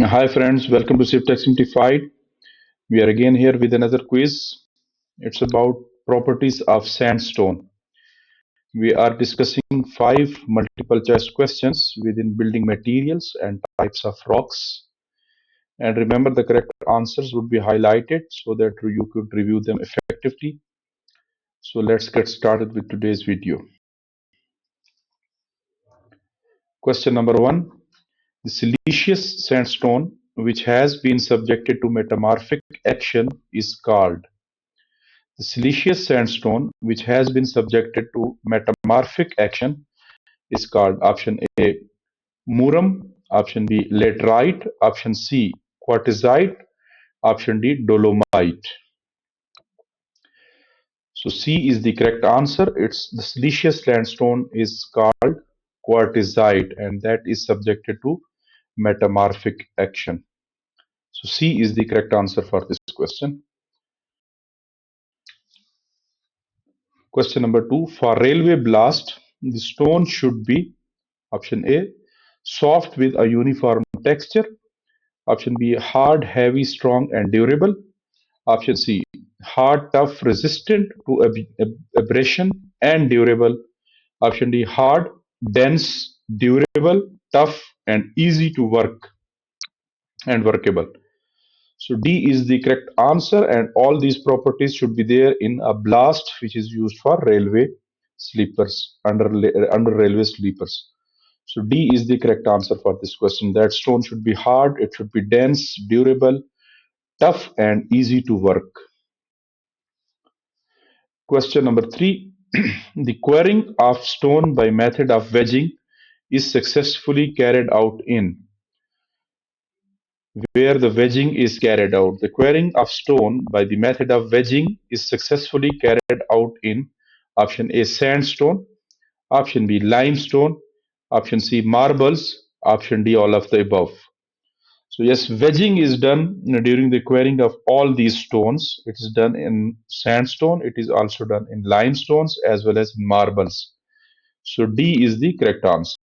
Hi friends, welcome to CivTech Simplified. We are again here with another quiz. It's about properties of sandstone. We are discussing 5 multiple choice questions within building materials and types of rocks. And remember, the correct answers would be highlighted so that you could review them effectively. So let's get started with today's video. Question number 1. The siliceous sandstone which has been subjected to metamorphic action is called. The siliceous sandstone, which has been subjected to metamorphic action, is called option A, muram, option B, laterite, option C, quartzite, option D, dolomite. So C is the correct answer. It's the siliceous sandstone is called quartzite, and that is subjected to metamorphic action. So C is the correct answer for this question. Question number 2. For railway blast, the stone should be option A, soft with a uniform texture. Option B, hard, heavy, strong, and durable. Option C, hard, tough, resistant to abrasion and durable. Option D, hard, dense, durable, tough, and easy to work and workable. So D is the correct answer, and all these properties should be there in a blast, which is used for railway sleepers under railway sleepers. So D is the correct answer for this question. That stone should be hard, it should be dense, durable, tough, and easy to work. Question number 3. The quarrying of stone by method of wedging is successfully carried out in where the wedging is carried out. The quarrying of stone by the method of wedging is successfully carried out in option A, sandstone, option B, limestone, option C, marbles, option D, all of the above. So yes, wedging is done during the quarrying of all these stones. It is done in sandstone. It is also done in limestones as well as in marbles. So D is the correct answer.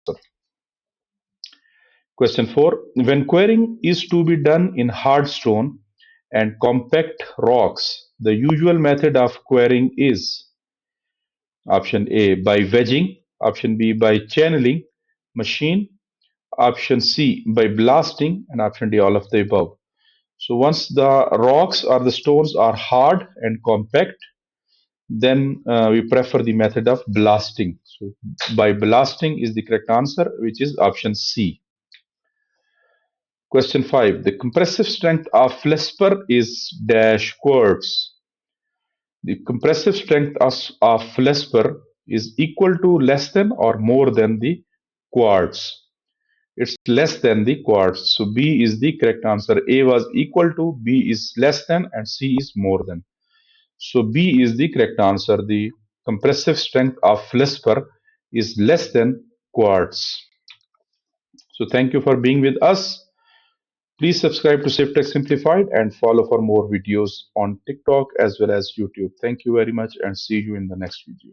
Question 4. When quarrying is to be done in hard stone and compact rocks, the usual method of quarrying is option A, by wedging, option B, by channeling machine, option C, by blasting, and option D, all of the above. So once the rocks or the stones are hard and compact, then we prefer the method of blasting. So by blasting is the correct answer, which is option C. Question 5. The compressive strength of felspar is dash quartz. The compressive strength of felspar is equal to, less than, or more than the quartz. It's less than the quartz. So B is the correct answer. A was equal to, B is less than, and C is more than. So B is the correct answer. The compressive strength of felspar is less than quartz. So thank you for being with us. Please subscribe to CivTech Simplified and follow for more videos on TikTok as well as YouTube. Thank you very much and see you in the next video.